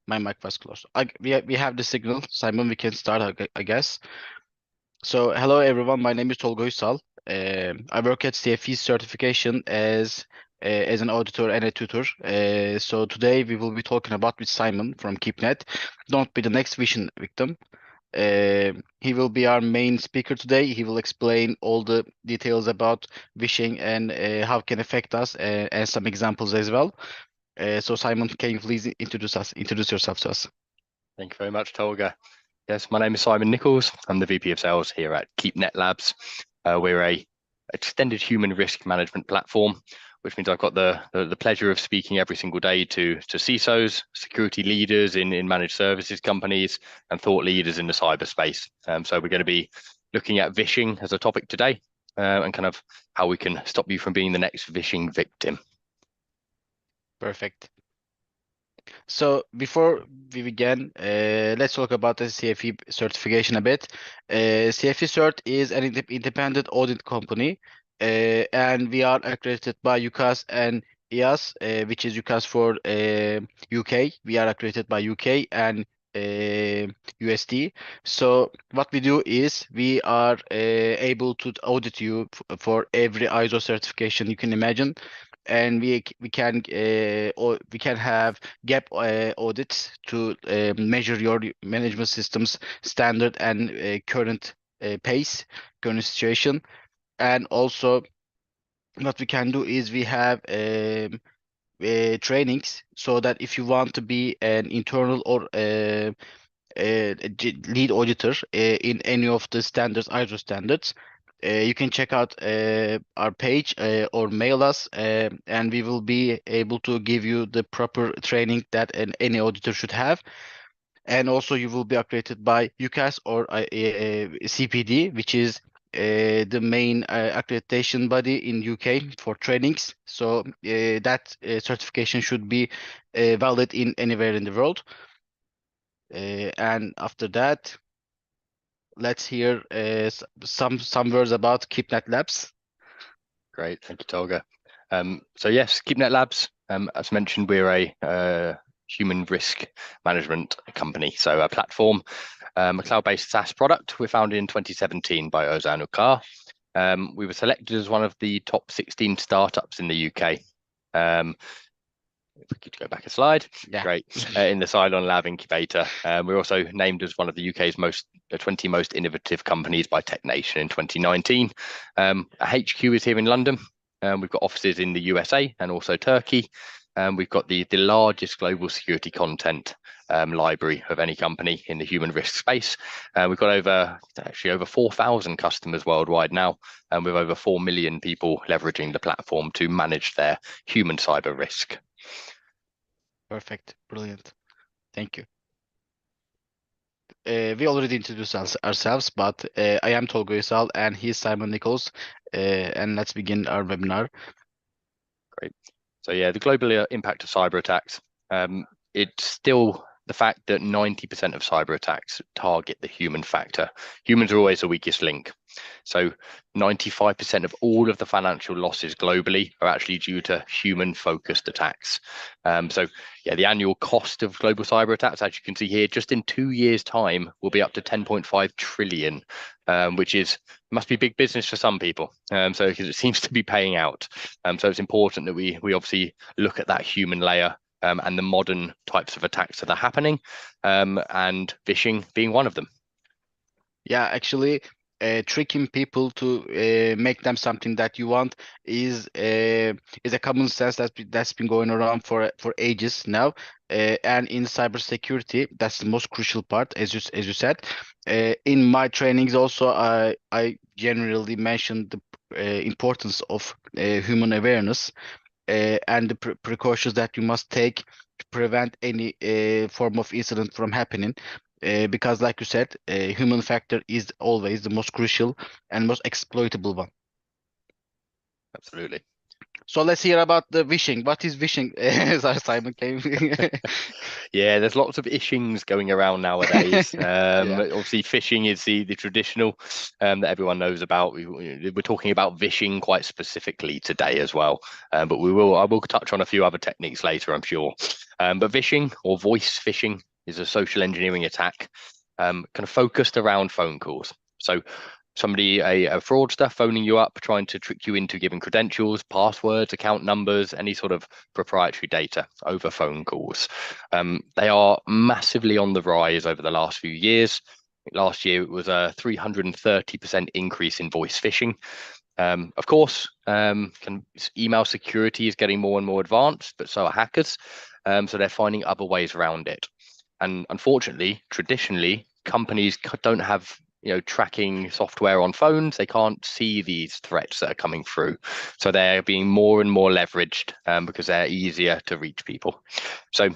My mic was closed. We have the signal. Simon, we can start, I guess. So, hello everyone. My name is Tolga Uysal. I work at CFE certification as an auditor and a tutor. So today we will be talking about with Simon from Keepnet. Don't be the next Vision victim. He will be our main speaker today. He will explain all the details about Vishing and how it can affect us, and some examples as well. So Simon, can you please introduce yourself to us? Thank you very much, Tolga. Yes, my name is Simon Nichols. I'm the VP of Sales here at Keepnet Labs. We're a extended human risk management platform, which means I've got the pleasure of speaking every single day to CISOs, security leaders in managed services companies, and thought leaders in the cyberspace. So we're going to be looking at vishing as a topic today, and kind of how we can stop you from being the next vishing victim. Perfect. So before we begin, let's talk about the CFE certification a bit. CFE Cert is an independent audit company, and we are accredited by UCAS and IAS, which is UCAS for UK. We are accredited by UK and USD. So what we do is we are able to audit you for every ISO certification you can imagine, and we can have gap audits to measure your management systems standard and current pace, current situation. And also what we can do is we have trainings, so that if you want to be an internal or lead auditor in any of the standards, ISO standards, you can check out our page or mail us, and we will be able to give you the proper training that any auditor should have. And also you will be accredited by UCAS or CPD, which is the main accreditation body in UK for trainings. So that certification should be valid in anywhere in the world. And after that, let's hear some words about Keepnet Labs. Great, thank you, Tolga. So yes, Keepnet Labs, as mentioned, we're a human risk management company. So a platform, a cloud-based SaaS product. We're founded in 2017 by Ozan Ukar. We were selected as one of the top 16 startups in the UK. If we could go back a slide, Yeah. Great. In the Cylon Lab Incubator. We're also named as one of the UK's 20 most innovative companies by Tech Nation in 2019. Our HQ is here in London. We've got offices in the USA and also Turkey. We've got the largest global security content library of any company in the human risk space. We've got over 4,000 customers worldwide now, and with over 4 million people leveraging the platform to manage their human cyber risk. Perfect. Brilliant. Thank you. We already introduced ourselves, but I am Tolga Uysal and he's Simon Nichols. And let's begin our webinar. Great. So yeah, the global impact of cyber attacks. It's still the fact that 90% of cyber attacks target the human factor. Humans are always the weakest link. So 95% of all of the financial losses globally are actually due to human-focused attacks. So yeah, the annual cost of global cyber attacks, as you can see here, just in 2 years' time, will be up to 10.5 trillion, which must be big business for some people. So because it seems to be paying out. So it's important that we obviously look at that human layer. And the modern types of attacks that are happening, and phishing being one of them. Yeah, actually, tricking people to make them something that you want is a common sense that's been going around for ages now. And in cybersecurity, that's the most crucial part, as you said. In my trainings, also, I generally mention the importance of human awareness. And the precautions that you must take to prevent any form of incident from happening. Because like you said, human factor is always the most crucial and most exploitable one. Absolutely. So let's hear about the vishing. What is vishing? Simon came. Yeah, there's lots of ishings going around nowadays. Yeah. Obviously, phishing is the traditional that everyone knows about. We're talking about vishing quite specifically today as well, but I will touch on a few other techniques later, I'm sure. But vishing or voice phishing is a social engineering attack, kind of focused around phone calls. So somebody, a fraudster phoning you up, trying to trick you into giving credentials, passwords, account numbers, any sort of proprietary data over phone calls. They are massively on the rise over the last few years. Last year, it was a 330% increase in voice phishing. Of course, email security is getting more and more advanced, but so are hackers. So they're finding other ways around it. And unfortunately, traditionally, companies don't have tracking software on phones. They can't see these threats that are coming through. So they're being more and more leveraged because they're easier to reach people. So,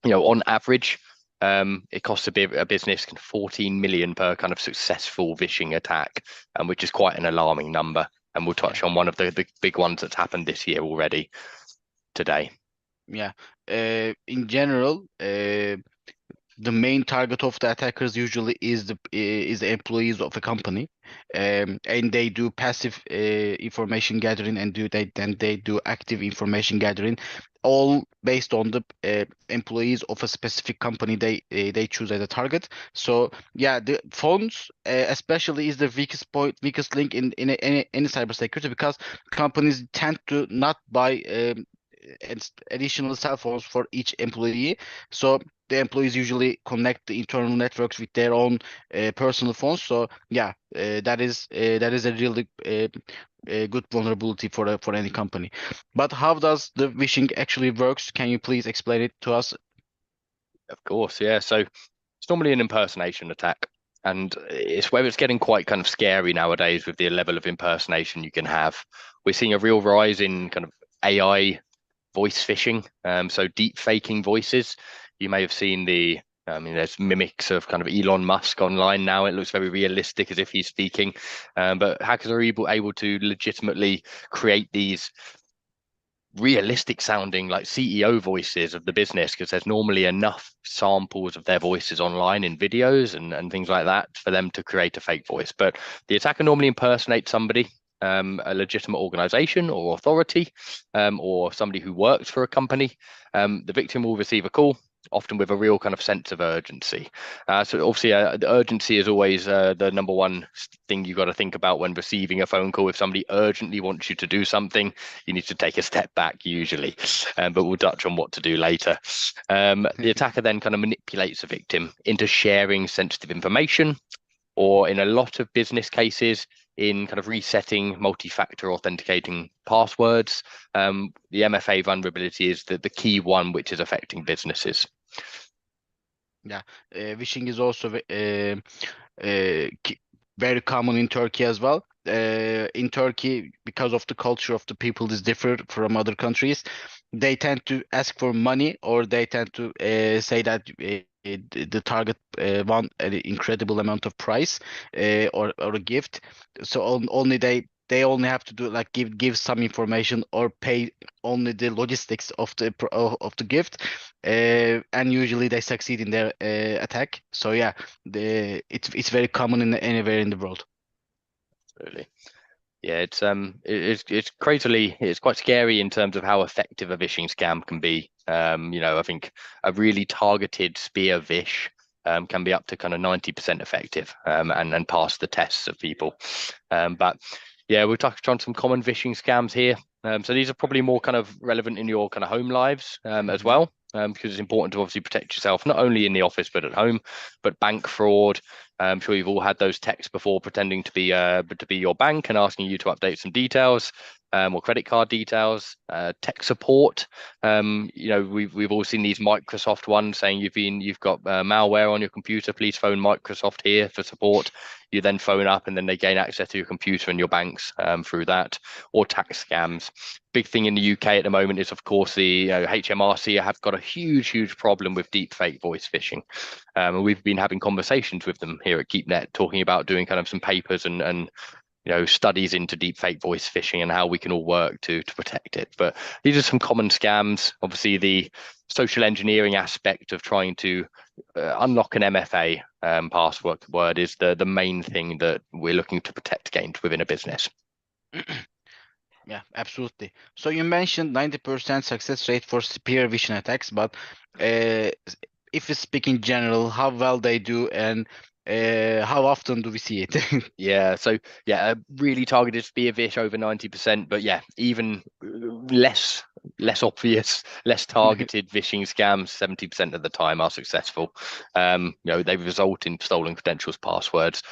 on average, it costs a business 14 million per kind of successful vishing attack, which is quite an alarming number. And we'll touch on one of the big ones that's happened this year already today. Yeah. In general, the main target of the attackers usually is the employees of a company, and they do passive information gathering, and they do active information gathering, all based on the employees of a specific company they choose as a target. So yeah, the phones especially is the weakest link in any cybersecurity, because companies tend to not buy additional cell phones for each employee. So the employees usually connect the internal networks with their own personal phones. So yeah, that is a really good vulnerability for any company. But how does the phishing actually works? Can you please explain it to us? Of course, yeah. So it's normally an impersonation attack. And it's where it's getting quite kind of scary nowadays with the level of impersonation you can have. We're seeing a real rise in kind of AI voice phishing, so deep faking voices. You may have seen there's mimics of kind of Elon Musk online now. It looks very realistic as if he's speaking, but hackers are able to legitimately create these realistic sounding like CEO voices of the business, because there's normally enough samples of their voices online in videos and things like that for them to create a fake voice. But the attacker normally impersonates somebody, a legitimate organization or authority, or somebody who works for a company. The victim will receive a call, often with a real kind of sense of urgency. So obviously, the urgency is always the number one thing you've got to think about when receiving a phone call. If somebody urgently wants you to do something, you need to take a step back usually, but we'll touch on what to do later. The attacker then kind of manipulates the victim into sharing sensitive information, or in a lot of business cases, in kind of resetting multi-factor authenticating passwords. The MFA vulnerability is the key one which is affecting businesses. Yeah, phishing is also very common in Turkey as well. In Turkey, because of the culture of the people is different from other countries, they tend to ask for money, or they tend to say that the target want an incredible amount of price, or a gift. So only they only have to do like give some information or pay only the logistics of the gift, and usually they succeed in their attack. So yeah, it's very common in anywhere in the world. Absolutely. Yeah, it's crazily, it's quite scary in terms of how effective a vishing scam can be. I think a really targeted spear vish can be up to kind of 90% effective, and pass the tests of people. But yeah, we'll touch on some common vishing scams here. So these are probably more kind of relevant in your kind of home lives as Mhm. well, because it's important to obviously protect yourself, not only in the office but at home. But bank fraud, I'm sure you've all had those texts before pretending to be your bank and asking you to update some details, or credit card details. Tech support. We've all seen these Microsoft ones saying you've got malware on your computer. Please phone Microsoft here for support. You then phone up, and then they gain access to your computer and your banks through that. Or tax scams. Big thing in the UK at the moment is, of course, the HMRC have got a huge problem with deep fake voice phishing. And we've been having conversations with them here at Keepnet, talking about doing kind of some papers and studies into deep fake voice phishing and how we can all work to protect it. But these are some common scams. Obviously, the social engineering aspect of trying to unlock an MFA password is the main thing that we're looking to protect against within a business. Yeah, absolutely. So you mentioned 90% success rate for spear vision attacks, but uh, if we speak in general, how well they do and how often do we see it? Yeah, so yeah, a really targeted spear fish over 90%, but yeah, even less obvious, less targeted phishing scams, 70% of the time are successful. They result in stolen credentials, passwords.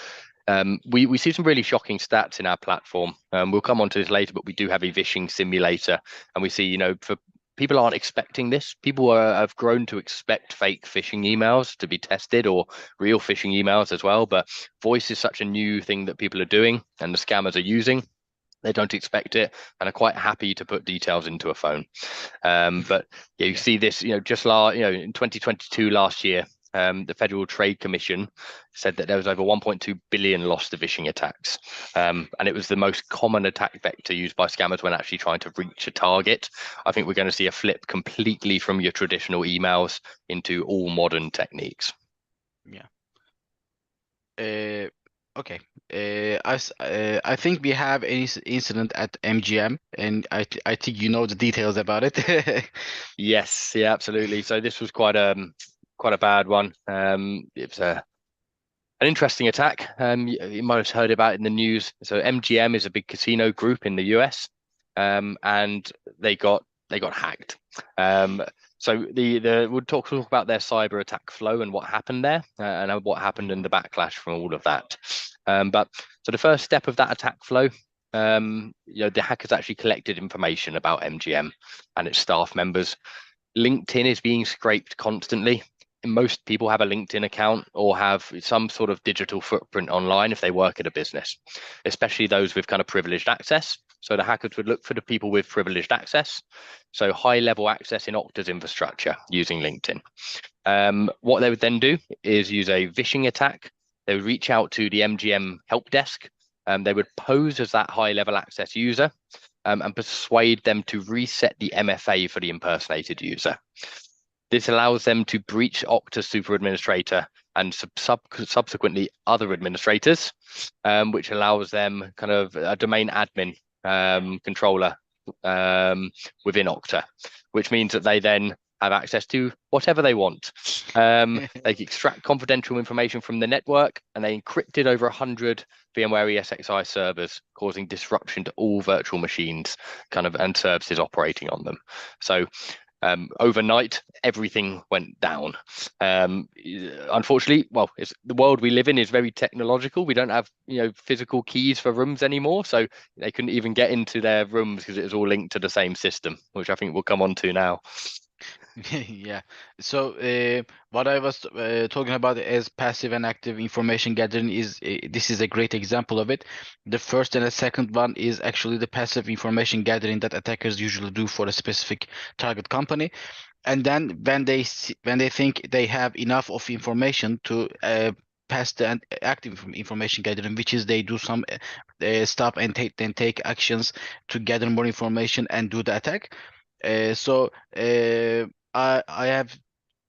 We see some really shocking stats in our platform. We'll come on to this later, but we do have a phishing simulator, and we see, for people aren't expecting this. People have grown to expect fake phishing emails to be tested or real phishing emails as well. But voice is such a new thing that people are doing and the scammers are using. They don't expect it and are quite happy to put details into a phone. But yeah, you Yeah. see this, in 2022 last year, the Federal Trade Commission said that there was over 1.2 billion lost to phishing attacks. And it was the most common attack vector used by scammers when actually trying to reach a target. I think we're going to see a flip completely from your traditional emails into all modern techniques. Yeah. Uh, okay. I think we have an incident at MGM, and I think you know the details about it. Yes, yeah, absolutely. So this was quite a bad one. It was an interesting attack. You might have heard about it in the news. So MGM is a big casino group in the US, and they got hacked. Um, so we'll talk about their cyber attack flow and what happened there, and what happened in Mhm. the backlash from all of that. But so the first step of that attack flow, the hackers actually collected information about MGM and its staff members. LinkedIn is being scraped constantly. Most people have a LinkedIn account or have some sort of digital footprint online if they work at a business, especially those with kind of privileged access. So the hackers would look for the people with privileged access, so high level access in Okta's infrastructure using LinkedIn. What they would then do is use a vishing attack. They would reach out to the MGM help desk. They would pose as that high level access user, and persuade them to reset the MFA for the impersonated user. This allows them to breach Okta super administrator and subsequently other administrators, which allows them kind of a domain admin controller within Okta, which means that they then have access to whatever they want. They extract confidential information from the network and they encrypted over 100 VMware ESXi servers, causing disruption to all virtual machines and services operating on them. So overnight, everything went down. Unfortunately, well, the world we live in is very technological. We don't have, physical keys for rooms anymore, so they couldn't even get into their rooms because it was all linked to the same system, which I think we'll come on to now. Yeah. So what I was talking about as passive and active information gathering is this is a great example of it. The first and the second one is actually the passive information gathering that attackers usually do for a specific target company. And then when they think they have enough of information to pass the active information gathering, which is they do some stuff and take actions to gather more information and do the attack. So I have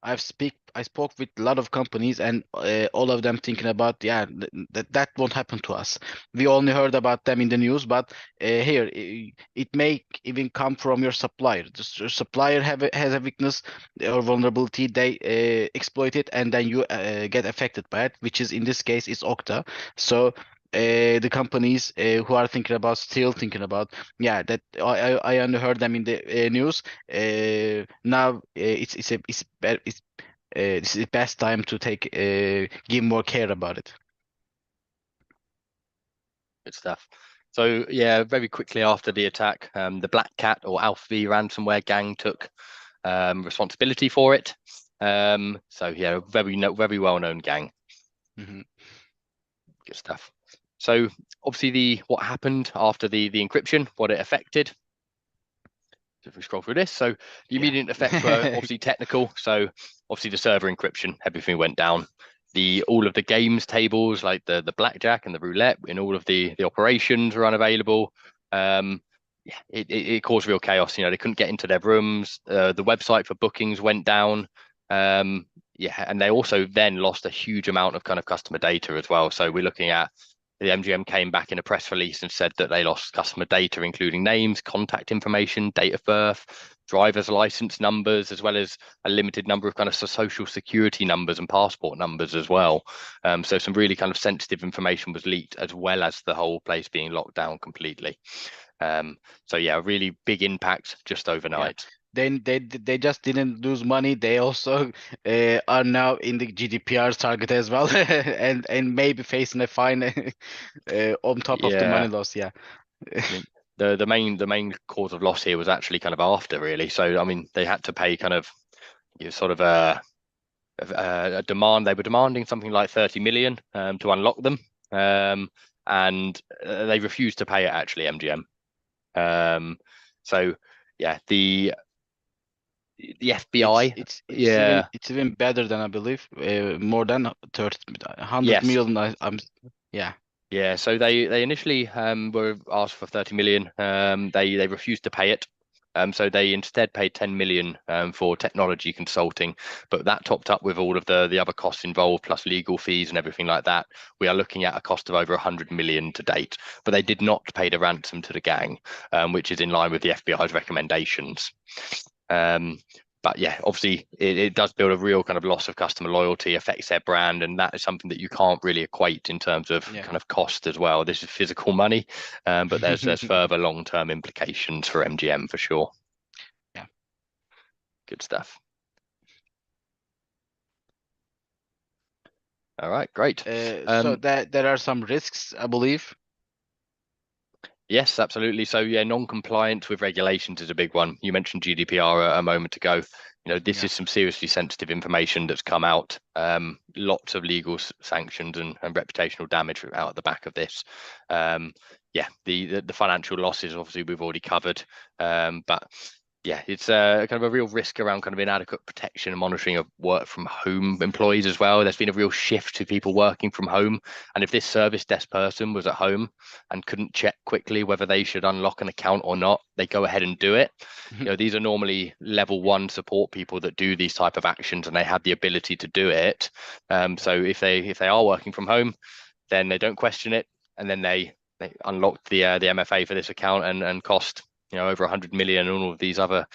I spoke with a lot of companies and all of them thinking about that won't happen to us. We only heard about them in the news, but here it may even come from your supplier. Your supplier has a weakness or vulnerability. They exploit it, and then you get affected by it, which is in this case is Okta. So the companies who are still thinking about, yeah, that I only heard them in the news. Now this is the best time to give more care about it. Good stuff. So yeah, very quickly after the attack, the Black Cat or Alpha V ransomware gang took responsibility for it. So yeah, very well known gang. Hmm. Good stuff. So obviously what happened after the encryption, what it affected. So if we scroll through this, so the Yeah. immediate effects were obviously technical. So obviously the server encryption, everything went down. All of the games tables, like the blackjack and the roulette, in all of the operations were unavailable. Yeah, it caused real chaos. They couldn't get into their rooms. The website for bookings went down. Yeah, and they also then lost a huge amount of kind of customer data as well. So we're looking at the MGM came back in a press release and said that they lost customer data, including names, contact information, date of birth, driver's license numbers, as well as a limited number of kind of social security numbers and passport numbers as well. So some really kind of sensitive information was leaked, as well as the whole place being locked down completely. So yeah, a really big impact just Yeah. overnight. They just didn't lose money. They also are now in the GDPR target as well, and maybe facing a fine on top of the money Yeah, loss. Yeah. I mean the main cause of loss here was actually kind of after really. So I mean they had to pay kind of sort of a demand. They were demanding something like 30 million to unlock them, and they refused to pay it actually MGM. So yeah, the It's FBI, it's it's even yeah, it's even better than I believe. More than 30, 100 yes. million. Yeah. Yeah, so they initially were asked for 30 million. They refused to pay it. So they instead paid 10 million for technology consulting, but that topped up with all of the other costs involved, plus legal fees and everything like that. We are looking at a cost of over 100 million to date, but they did not pay the ransom to the gang, which is in line with the FBI's recommendations. Um, but yeah, obviously it does build a real kind of loss of customer loyalty, affects their brand, and that is something that you can't really equate in terms of Yeah. kind of cost as well. This is physical money, but there's further long-term implications for MGM for sure. Yeah. Good stuff. All right, great. So Um, that there are some risks, I believe. Yes, absolutely. So yeah, non-compliance with regulations is a big one. You mentioned GDPR a moment ago. This Yeah. is some seriously sensitive information that's come out. Lots of legal sanctions and reputational damage out at the back of this. Yeah, the financial losses obviously we've already covered. But yeah, it's kind of a real risk around kind of inadequate protection and monitoring of work from home employees as well. There's been a real shift to people working from home, and if this service desk person was at home and couldn't check quickly whether they should unlock an account or not, they go ahead and do it. These are normally level one support people that do these type of actions, and they have the ability to do it. So if they are working from home, then they don't question it, and then they unlock the MFA for this account and cost over 100 million and all of these other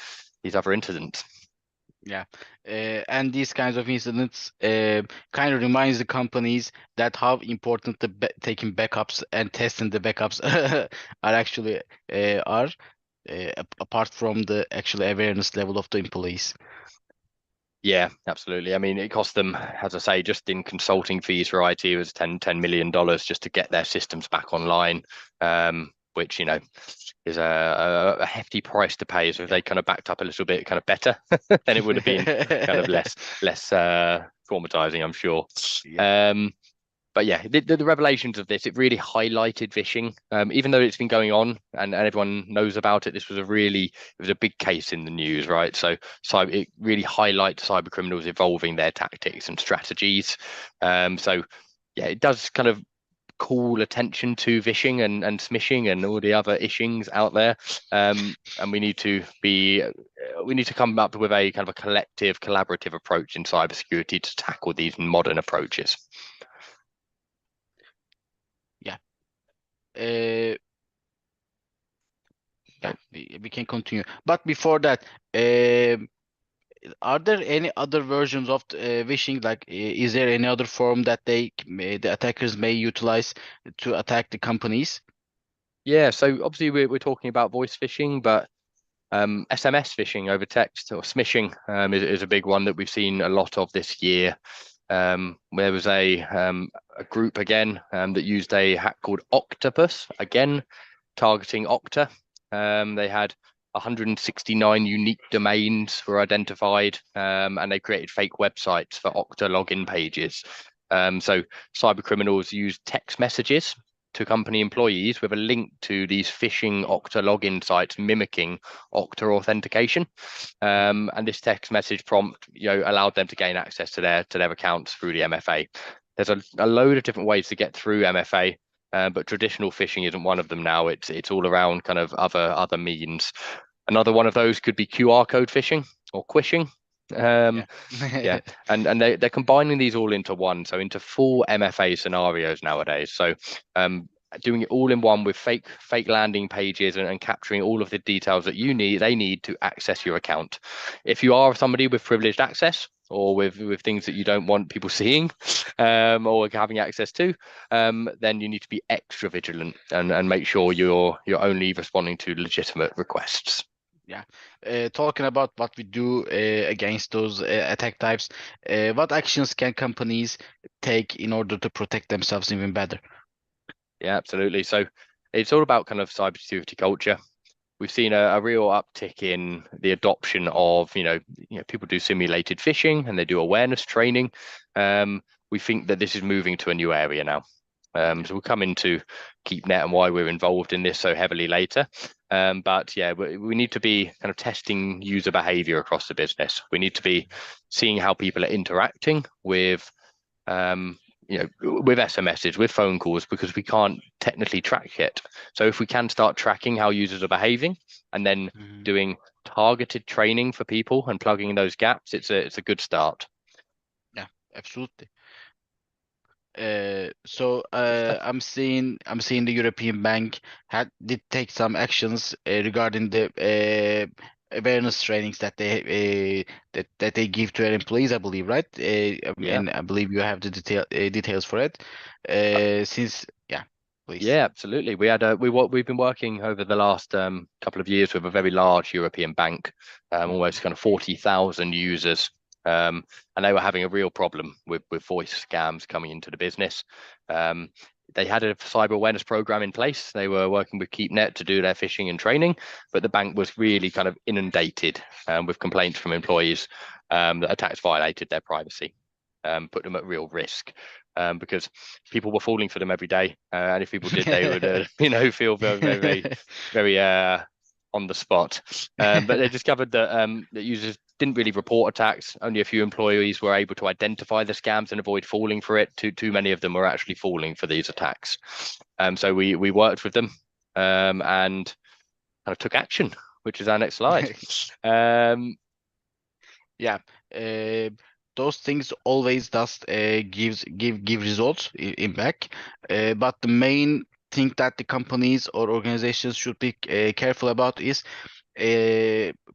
incidents. Yeah, and these kinds of incidents kind of reminds the companies that how important the taking backups and testing the backups are actually are apart from the actual awareness level of the employees. Yeah, absolutely. I mean, it cost them, as I say, just in consulting fees for IT was $10 million just to get their systems back online, which, is a hefty price to pay. So if Yeah. they kind of backed up a little bit kind of better, then it would have been kind of less traumatizing, I'm sure. Yeah. Um, but yeah, the revelations of this, it really highlighted phishing. Even though it's been going on and everyone knows about it, this was it was a big case in the news, right? So it really highlights cyber criminals evolving their tactics and strategies. So yeah, it does kind of call attention to vishing and smishing and all the other ishings out there. And we need to come up with a kind of a collective, collaborative approach in cybersecurity to tackle these modern approaches. Yeah. Uh, yeah, we can continue. But before that, are there any other versions of phishing? Like, is there any other form that the attackers may utilize to attack the companies? Yeah, so obviously we're talking about voice phishing, but SMS phishing over text or smishing is a big one that we've seen a lot of this year. There was a group again that used a hack called Octopus, again targeting Okta. They had 169 unique domains were identified, and they created fake websites for Okta login pages. So cyber criminals used text messages to company employees with a link to these phishing Okta login sites mimicking Okta authentication. Mhm. And this text message prompt, allowed them to gain access to their accounts through the MFA. There's a load of different ways to get through MFA, but traditional phishing isn't one of them now. It's all around kind of other means. Another one of those could be QR code phishing or quishing. Um, Yeah. yeah, and they're combining these all into one, so into full MFA scenarios nowadays. So doing it all in one with fake landing pages and capturing all of the details that they need to access your account. If you are somebody with privileged access or with things that you don't want people seeing or having access to, then you need to be extra vigilant and make sure you're only responding to legitimate requests. Yeah. Talking about what we do against those attack types, what actions can companies take in order to protect themselves even better? Yeah, absolutely. So it's all about kind of cybersecurity culture. We've seen a real uptick in the adoption of, people do simulated phishing and they do awareness training. We think that this is moving to a new area now. Yeah. So we'll come into Keepnet and why we're involved in this so heavily later. But yeah, we need to be kind of testing user behavior across the business. We need to be seeing how people are interacting um, with SMSs, with phone calls, because we can't technically track it. So if we can start tracking how users are behaving and then Mhm. doing targeted training for people and plugging in those gaps, it's a good start. Yeah, absolutely. So Good stuff. I'm seeing the European Bank did take some actions regarding the awareness trainings that they give to their employees, I believe, right? Yeah. And I believe you have the details for it. Since yeah, please. Yeah, absolutely. We've been working over the last couple of years with a very large European bank, almost kind of 40,000 users, and they were having a real problem with voice scams coming into the business. Um, they had a cyber awareness program in place. They were working with Keepnet to do their phishing and training, but the bank was really kind of inundated with complaints from employees that attacks violated their privacy, put them at real risk. Because people were falling for them every day, and if people did, they would, feel very, very, very, very on the spot. But they discovered that users didn't really report attacks. Only a few employees were able to identify the scams and avoid falling for it. Too many of them were actually falling for these attacks. So we worked with them and kind of took action, which is our next slide. Um, Yeah, uh, those things always does give results in back. But the main thing that the companies or organizations should be careful about is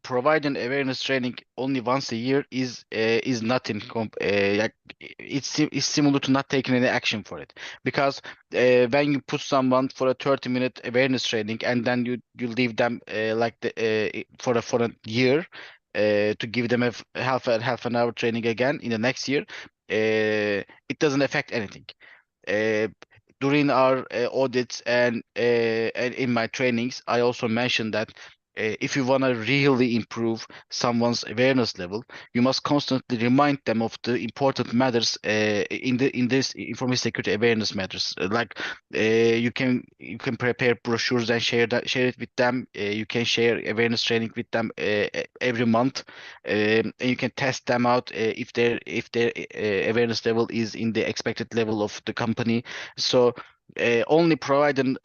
providing awareness training only once a year is nothing. Like it's similar to not taking any action for it, because when you put someone for a 30-minute awareness training and then you leave them like for a year to give them half an hour training again in the next year, it doesn't affect anything. Uh, During our audits and in my trainings, I also mentioned that if you want to really improve someone's awareness level, you must constantly remind them of the important matters in this information security awareness matters. Like you can prepare brochures and share it with them. You can share awareness training with them every month, and you can test them out if their awareness level is in the expected level of the company. So only providing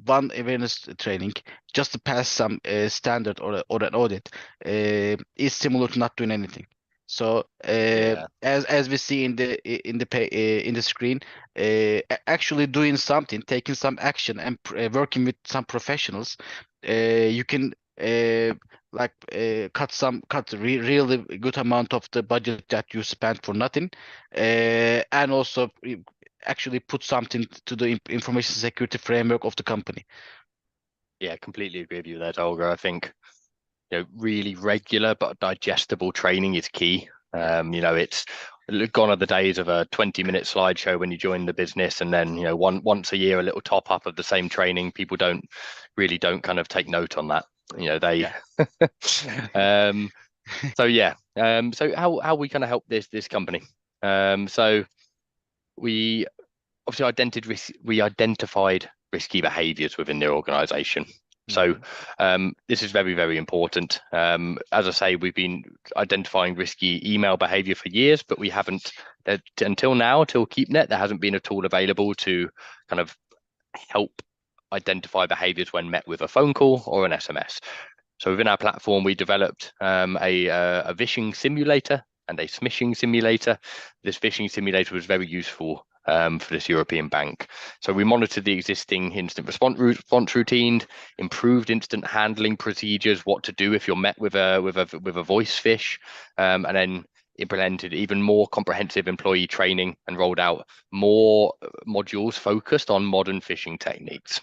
one awareness training just to pass some standard or an audit is similar to not doing anything. So yeah, as we see in the screen, actually doing something, taking some action, and working with some professionals, you can cut really good amount of the budget that you spent for nothing, and also actually put something to the information security framework of the company. yeah, completely agree with you there, Olga. I think really regular but digestible training is key. Yeah, It's gone are the days of a 20-minute slideshow when you join the business, and then once a year a little top up of the same training. People don't kind of take note on that. They yeah. um, so yeah. So how we kind of help this company. So we obviously identified risky behaviors within their organization. So Mhm. this is very, very important. As I say, we've been identifying risky email behavior for years, but we haven't, until now, till Keepnet, there hasn't been a tool available to kind of help identify behaviors when met with a phone call or an SMS. So within our platform, we developed a vishing simulator and a smishing simulator. This vishing simulator was very useful for this European bank. So we monitored the existing instant response routine, improved instant handling procedures, what to do if you're met with a voice phish, and then implemented even more comprehensive employee training and rolled out more modules focused on modern phishing techniques.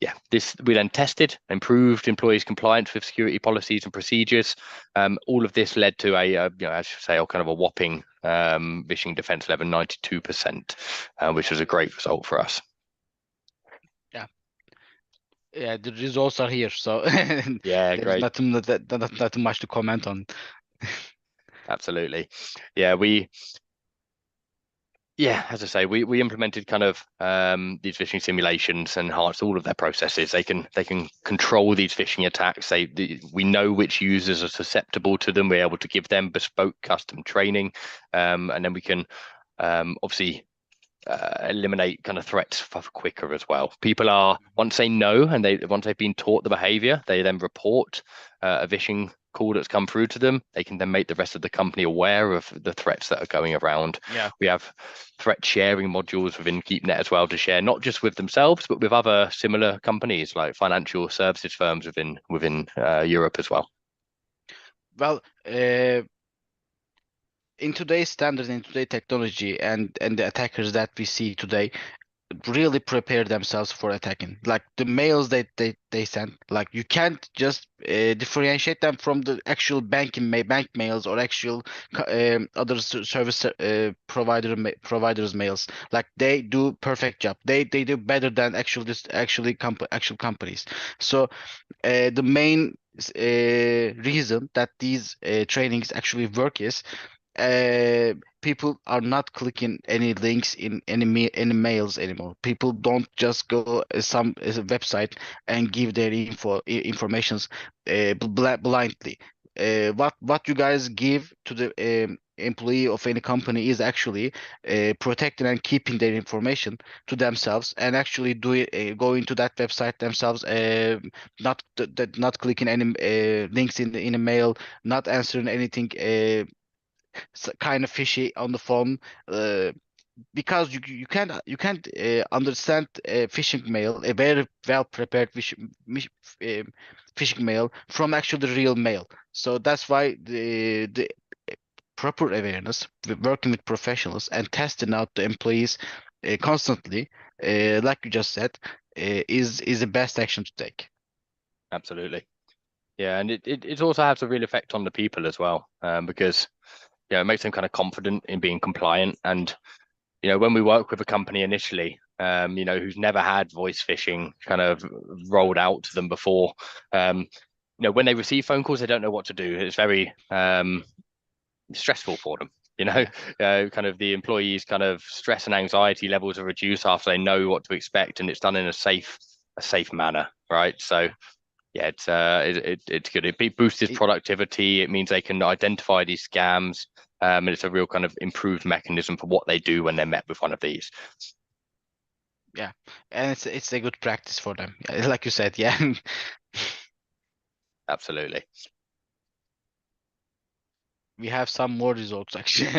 Yeah, this we then tested, improved employees' compliance with security policies and procedures. All of this led to as you say, kind of a whopping phishing defense level 92%, which was a great result for us. Yeah, yeah, the results are here, so Yeah, there's great. nothing much to comment on. Absolutely. Yeah, as I say, we implemented kind of these phishing simulations and enhanced all of their processes. They can control these phishing attacks. We know which users are susceptible to them. We're able to give them bespoke custom training, and then we can obviously eliminate kind of threats quicker as well. People are once they know and once they've been taught the behavior, they then report a phishing call that's come through to them. They can then make the rest of the company aware of the threats that are going around. Yeah. We have threat sharing modules within Keepnet as well to share not just with themselves but with other similar companies like financial services firms within Europe as well. Well, in today's standards, in today's technology, and the attackers that we see today really prepare themselves for attacking. Like the mails that they send, like you can't just differentiate them from the actual bank mails or actual other service providers mails. Like they do perfect job. They do better than actual companies. So the main reason that these trainings actually work is people are not clicking any links in any mails anymore. People don't just go some website and give their informations blindly. What you guys give to the employee of any company is actually protecting and keeping their information to themselves and actually go into that website themselves, not clicking any links in a mail, not answering anything kind of fishy on the phone, uh, because you can't understand a phishing mail, a very well prepared phishing mail from actually the real mail. So that's why the proper awareness, working with professionals and testing out the employees constantly, like you just said, is the best action to take. Absolutely. Yeah, and it also has a real effect on the people as well, because it makes them kind of confident in being compliant. And when we work with a company initially, who's never had voice phishing kind of rolled out to them before, when they receive phone calls, they don't know what to do. It's very stressful for them. Yeah. Kind of the employees' kind of stress and anxiety levels are reduced after they know what to expect, and it's done in a safe manner, right? So yeah, it's good. It boosts It, productivity. It means they can identify these scams, and it's a real kind of improved mechanism for what they do when they're met with one of these. yeah, and it's a good practice for them. Yeah, like you said, yeah. Absolutely. We have some more results actually.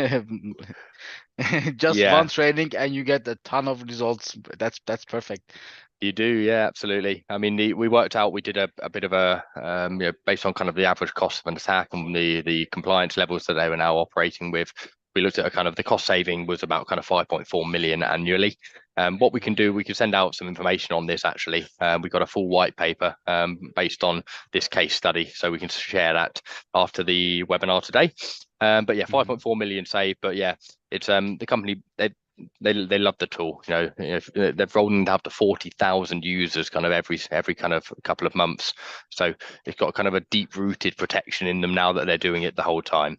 Just one Yeah, training and you get a ton of results. That's perfect. you do. Yeah, absolutely. I mean, we worked out, we did a bit of a, based on kind of the average cost of an attack and the compliance levels that they were now operating with. We looked at a kind of the cost saving was about kind of 5.4 million annually. What we can do, we can send out some information on this actually. We've got a full white paper based on this case study, so we can share that after the webinar today. But yeah, Mhm. 5.4 million saved. But yeah, it's the company they love the tool. They've rolled out to 40,000 users kind of every kind of couple of months. So it's got kind of a deep rooted protection in them now that they're doing it the whole time.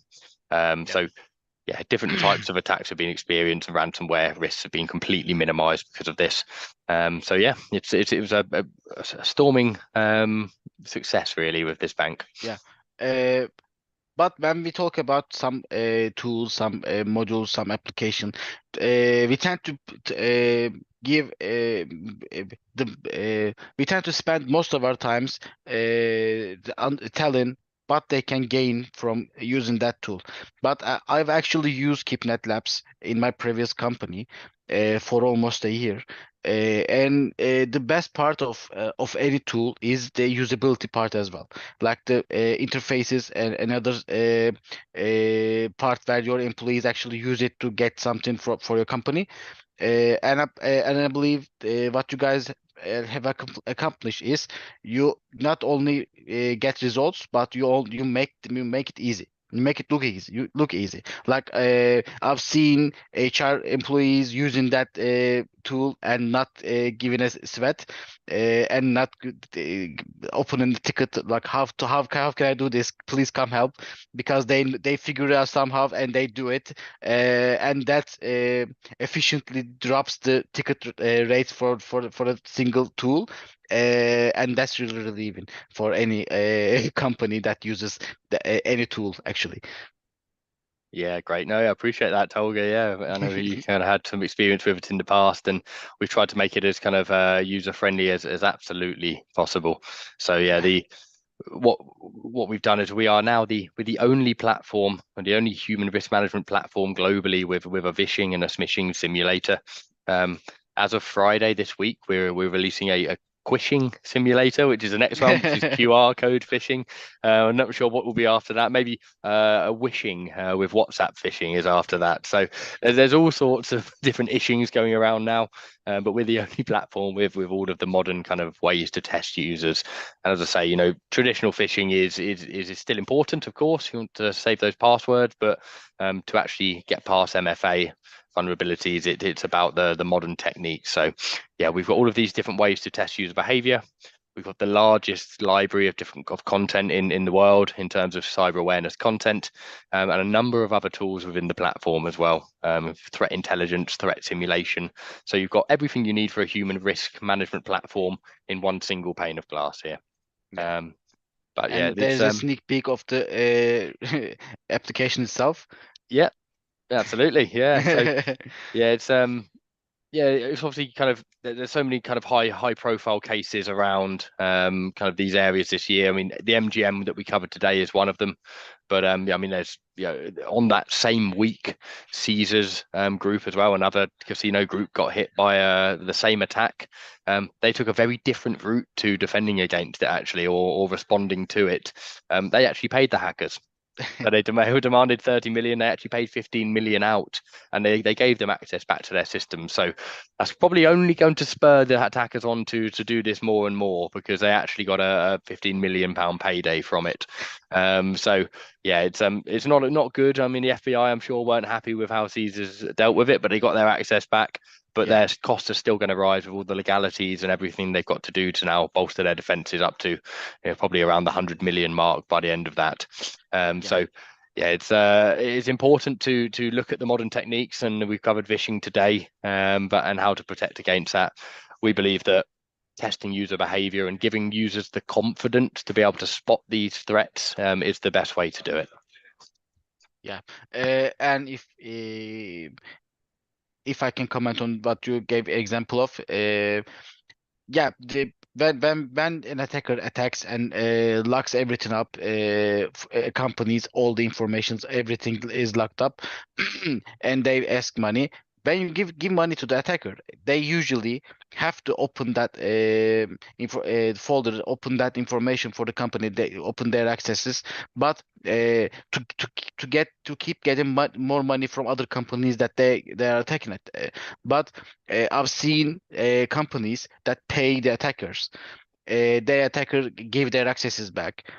Yeah. So yeah, different types of attacks have been experienced and ransomware risks have been completely minimized because of this. So yeah, it was a storming success really with this bank. Yeah. But when we talk about some tools, some modules, some application, we tend to give we tend to spend most of our times telling what they can gain from using that tool. But I've actually used Keepnet Labs in my previous company for almost a year. And the best part of any tool is the usability part as well, like the interfaces and other part where your employees actually use it to get something for your company. And I believe what you guys have accomplished is you not only get results, but you make it easy. You make it look easy. You look easy. Like I've seen HR employees using that tool and not giving us sweat, and not opening the ticket. Like how can I do this? Please come help, because they figure it out somehow and they do it, and that efficiently drops the ticket rates for a single tool, and that's really relieving for any company that uses any tool actually. Yeah, great. No, I appreciate that, Tolga. Yeah, I know you kind of had some experience with it in the past, and we've tried to make it as kind of user friendly as absolutely possible. So yeah, Yeah. the what we've done is we are now we're the only platform and the only human risk management platform globally with a vishing and a smishing simulator. Um, as of Friday this week, we're releasing a quishing simulator, which is the next one, which is QR code phishing. I'm not sure what will be after that. Maybe a wishing with WhatsApp phishing is after that. So there's all sorts of different issues going around now, but we're the only platform with all of the modern kind of ways to test users. And as I say, traditional phishing is still important, of course. You want to save those passwords, but to actually get past MFA vulnerabilities, it's about the modern techniques. So yeah, we've got all of these different ways to test user behavior. We've got the largest library of content in the world in terms of cyber awareness content, and a number of other tools within the platform as well. Threat intelligence, threat simulation. So you've got everything you need for a human risk management platform in one single pane of glass here. Yeah. Um, but yeah, And it's there's a sneak peek of the application itself. yeah, absolutely, yeah. So yeah, it's obviously kind of there's so many kind of high profile cases around kind of these areas this year. I mean, the MGM that we covered today is one of them, but yeah, I mean, there's on that same week, Caesars group as well, another casino group got hit by the same attack. They took a very different route to defending against it actually, or responding to it. They actually paid the hackers. So who demanded 30 million. They actually paid 15 million out, and they gave them access back to their system. So that's probably only going to spur the attackers on to do this more and more, because they actually got a 15 million pound payday from it. So yeah, it's not good. I mean, the FBI, I'm sure, weren't happy with how Caesars dealt with it, but they got their access back. But Yeah. their costs are still going to rise with all the legalities and everything they've got to do to now bolster their defenses up to probably around the 100 million mark by the end of that. Yeah. So yeah, it's important to look at the modern techniques, and we've covered vishing today, and how to protect against that. We believe that testing user behavior and giving users the confidence to be able to spot these threats is the best way to do it. Yeah. And if I can comment on what you gave example of, yeah, when an attacker attacks and locks everything up, companies, all the informations, everything is locked up, and they ask money. When you give money to the attacker, they usually have to open that folder, open that information for the company. They open their accesses, but to keep getting more money from other companies that they are attacking it. But I've seen companies that pay the attackers. The attacker give their accesses back,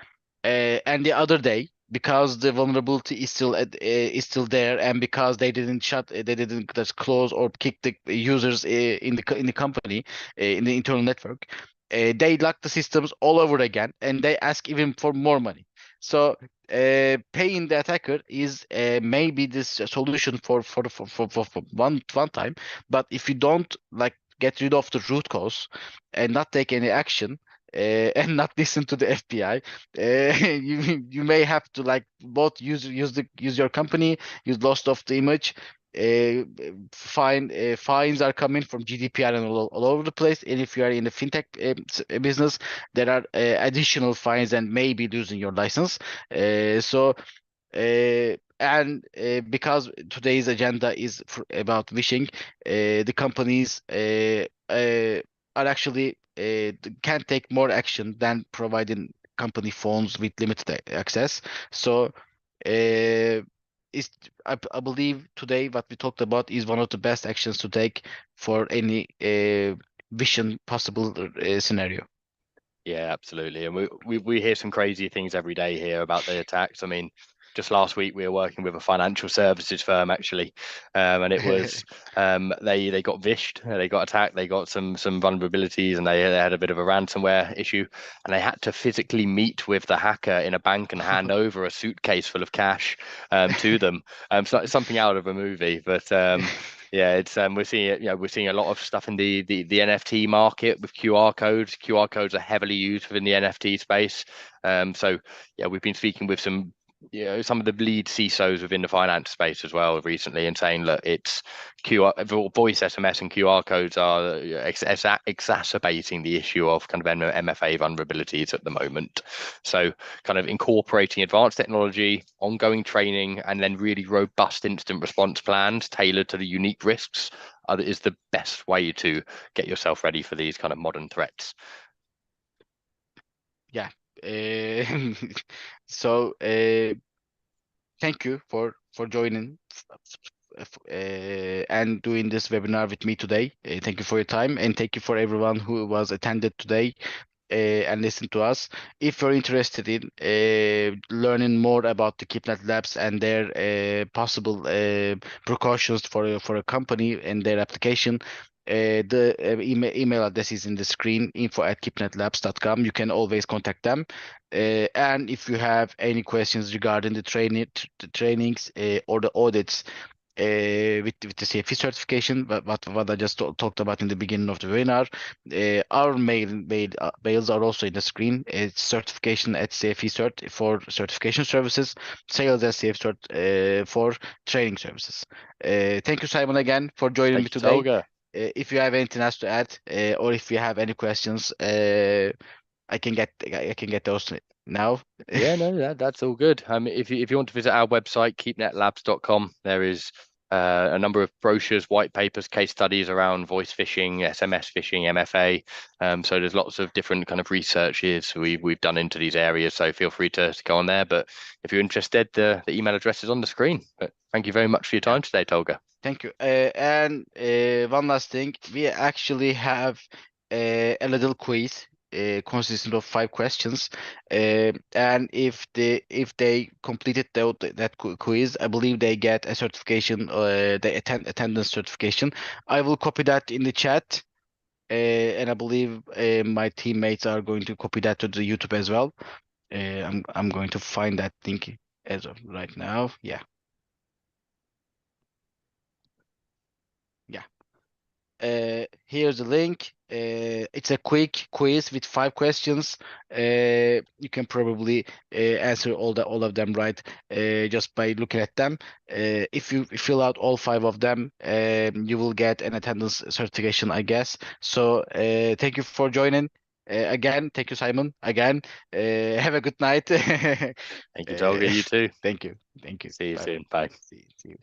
and the other day, because the vulnerability is still there, and because they didn't just close or kick the users in the company, in the internal network, they lock the systems all over again, and they ask even for more money. So paying the attacker is maybe this solution for one time, but if you don't like get rid of the root cause and not take any action, and not listen to the FBI, you may have to like both use your company, use loss of the image, fines are coming from GDPR and all over the place. And if you are in the fintech business, there are additional fines and maybe losing your license. So and because today's agenda is about Vishing, the companies are actually can take more action than providing company phones with limited access. So is I believe today what we talked about is one of the best actions to take for any vision possible scenario. Yeah, absolutely. And we hear some crazy things every day here about the attacks. I mean, just last week we were working with a financial services firm actually, and it was they got vished, they got attacked, they got some vulnerabilities, and they had a bit of a ransomware issue, and they had to physically meet with the hacker in a bank and hand over a suitcase full of cash to them. So it's something out of a movie, but yeah, it's we're seeing it. We're seeing a lot of stuff in the NFT market with QR codes. QR codes are heavily used within the NFT space. So yeah, we've been speaking with some of the lead CISOs within the finance space as well recently, and saying that it's QR voice SMS and QR codes are exacerbating the issue of kind of MFA vulnerabilities at the moment. So kind of incorporating advanced technology, ongoing training, and then really robust incident response plans tailored to the unique risks is the best way to get yourself ready for these kind of modern threats. Yeah. So thank you for joining and doing this webinar with me today. Thank you for your time, and thank you for everyone who was attended today and listen to us. If you're interested in learning more about the Keepnet Labs and their possible precautions for a company and their application, the email address is in the screen, info@keepnetlabs.com. You can always contact them. And if you have any questions regarding the trainings or the audits with the CFE certification, what I just talked about in the beginning of the webinar. Our mails are also in the screen. It's certification at CFE cert for certification services, sales at CFE cert for training services. Thank you, Simon, again for joining Thank me you, today. Tolga. If you have anything else to add, or if you have any questions, I can get those now. Yeah, no, that's all good. If you want to visit our website, keepnetlabs.com, there is a number of brochures, white papers, case studies around voice phishing, SMS phishing, MFA. So there's lots of different kind of researches we've done into these areas. So feel free to go on there. But if you're interested, the email address is on the screen. But thank you very much for your Yeah. time today, Tolga. Thank you. And one last thing, we actually have a little quiz consisting of 5 questions. And if they completed that quiz, I believe they get a certification, the attendance certification. I will copy that in the chat, and I believe my teammates are going to copy that to the YouTube as well. I'm going to find that link as of right now. Yeah, yeah. Here's the link. It's a quick quiz with 5 questions. You can probably answer all of them right just by looking at them. If you fill out all 5 of them, you will get an attendance certification, I guess. So thank you for joining. Again, thank you, Simon. Again, have a good night. Thank you, Tolga. You too. Thank you. Thank you. See you Bye. soon. Bye. See you.